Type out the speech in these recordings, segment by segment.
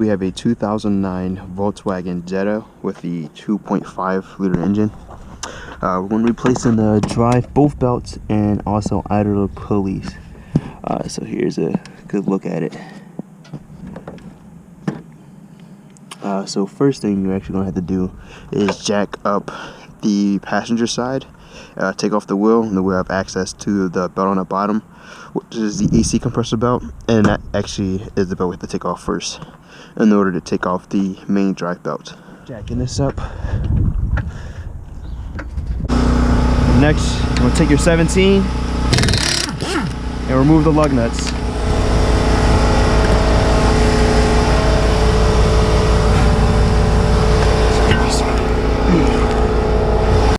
We have a 2009 Volkswagen Jetta with the 2.5 liter engine. We're going to be replacing the drive both belts and also idler pulleys. So here's a good look at it. So first thing you're actually going to have to do is jack up the passenger side, take off the wheel, and then we'll have access to the belt on the bottom, which is the AC compressor belt, and that actually is the belt we have to take off first in order to take off the main drive belt. Jacking this up. Next, you're going to take your 17 and remove the lug nuts.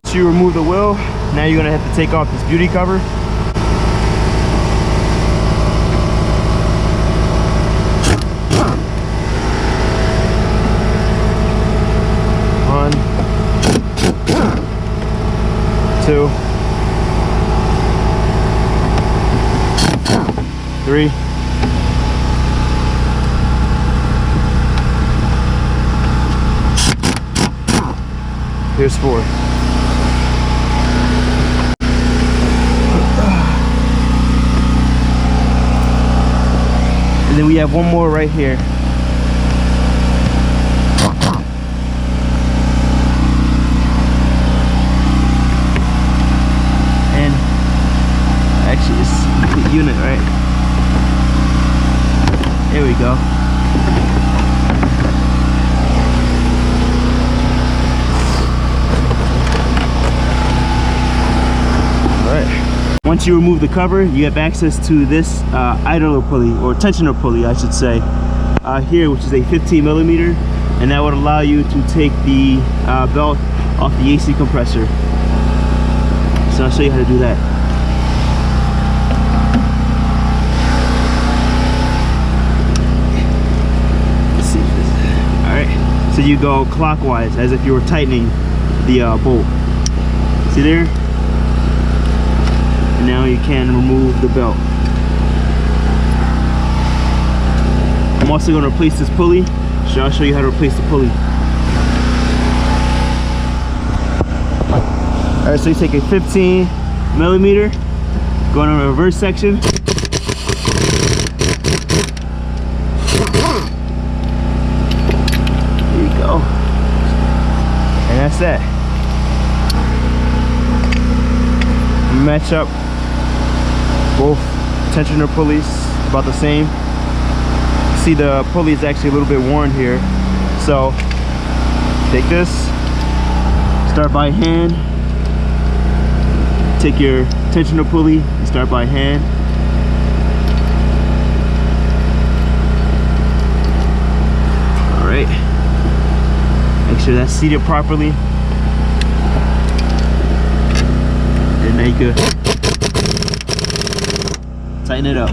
Once you remove the wheel, now you're going to have to take off this beauty cover. Two, three, here's four. And then we have one more right here. Actually, this is a complete unit, right? There we go. Alright. Once you remove the cover, you have access to this idler pulley, or tensioner pulley, I should say, here, which is a 15 millimeter, and that would allow you to take the belt off the AC compressor. So I'll show you how to do that. So you go clockwise as if you were tightening the bolt. See there? And now you can remove the belt. I'm also going to replace this pulley. So I'll show you how to replace the pulley. Alright, so you take a 15 millimeter, go in the reverse section. And that's that. Match up both tensioner pulleys about the same. See, the pulley is actually a little bit worn here, so take this, start by hand, take your tensioner pulley and start by hand. All right. Make sure that's seated properly. And now you can tighten it up.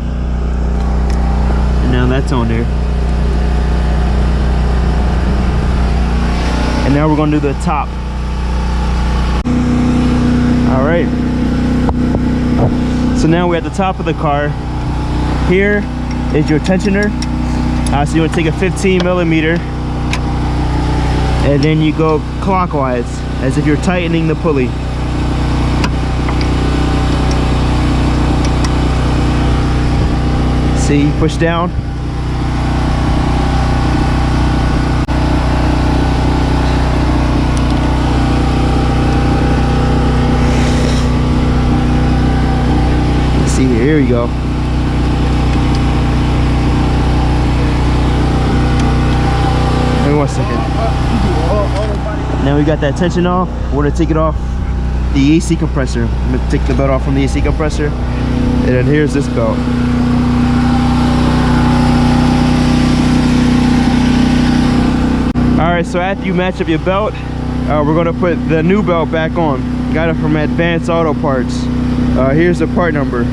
And now that's on there. And now we're going to do the top. Alright. So now we're at the top of the car. Here is your tensioner. So you want to take a 15 millimeter. And then you go clockwise as if you're tightening the pulley. See, you push down. See, here we go. Wait 1 second. Now we got that tension off. We're gonna take it off the AC compressor. I'm gonna take the belt off from the AC compressor, and then here's this belt. All right, so after you match up your belt, we're gonna put the new belt back on. Got it from Advanced Auto Parts. Here's the part number.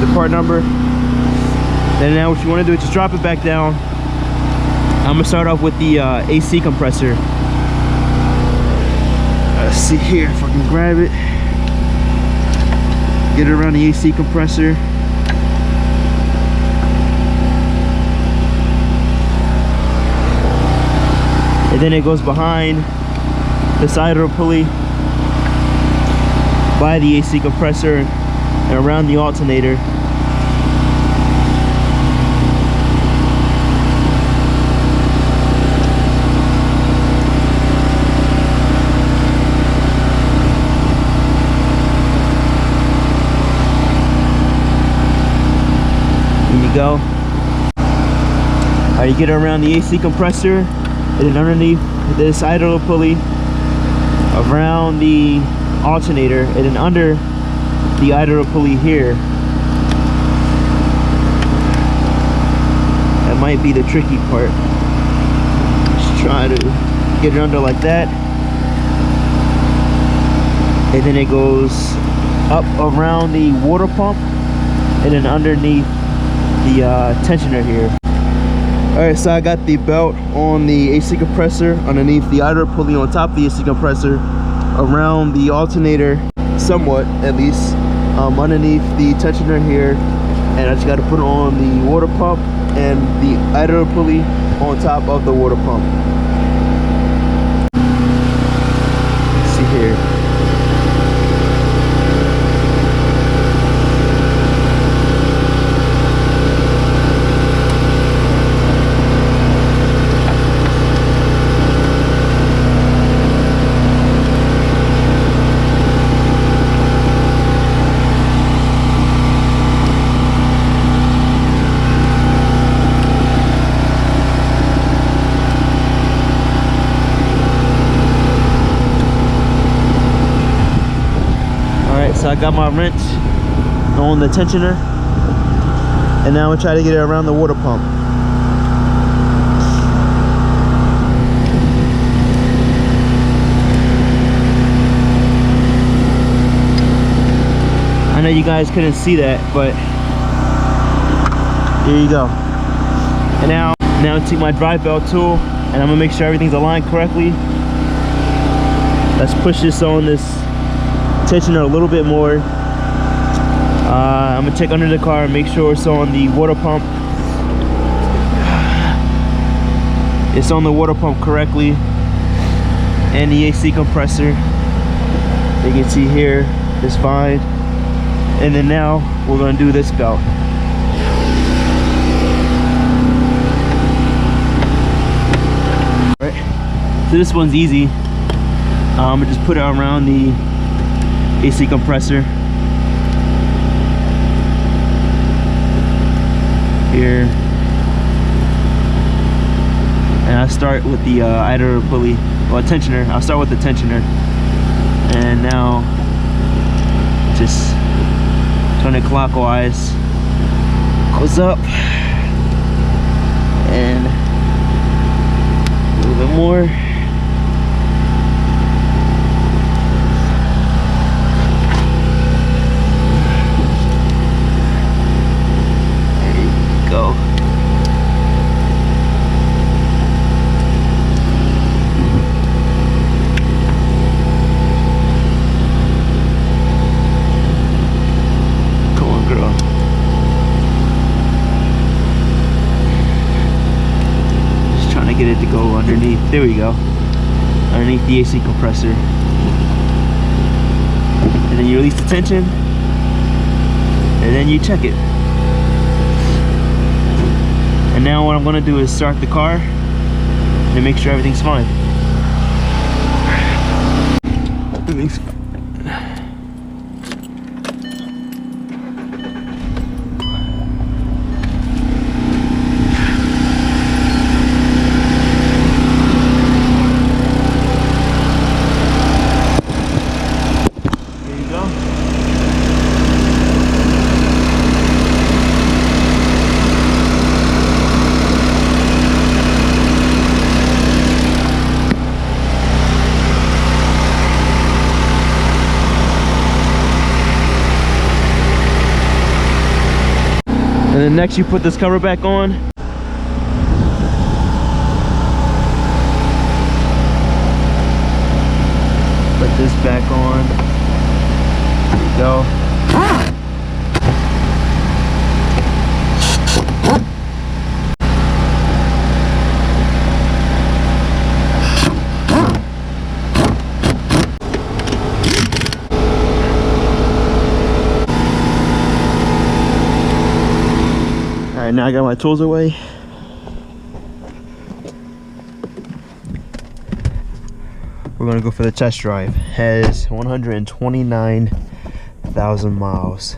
The part number. And now what you want to do is just drop it back down. I'm gonna start off with the AC compressor. Let's see here if I can grab it. Get it around the AC compressor. then it goes behind this idler pulley by the AC compressor and around the alternator. Go. You get around the AC compressor and then underneath this idler pulley, around the alternator, and then under the idler pulley here. That might be the tricky part. Just try to get it under like that, and then it goes up around the water pump and then underneath the tensioner here. Alright, so I got the belt on the AC compressor, underneath the idler pulley on top of the AC compressor, around the alternator, somewhat at least, underneath the tensioner here, and I just got to put it on the water pump and the idler pulley on top of the water pump. Let's see here. So I got my wrench on the tensioner, and now we'll try to get it around the water pump. I know you guys couldn't see that, but here you go. And now I take my drive belt tool, and I'm gonna make sure everything's aligned correctly. Let's push this on this tensioner a little bit more. I'm gonna check under the car and make sure it's on the water pump. It's on the water pump correctly, and the AC compressor, you can see here, is fine. And then now we're gonna do this belt. Alright, so this one's easy. I'm gonna just put it around the AC compressor here, and I start with the idler pulley, well, tensioner. I'll start with the tensioner, and now just turn it clockwise, goes up, and a little bit more. Go. Come on, girl. Just trying to get it to go underneath. There we go. Underneath the AC compressor. And then you release the tension, and then you check it. And now what I'm gonna do is start the car and make sure everything's fine. Everything's fine. There you go. And then next you put this cover back on. Put this back on. There you go. Alright, now I got my tools away. We're gonna go for the test drive. Has 129,000 miles.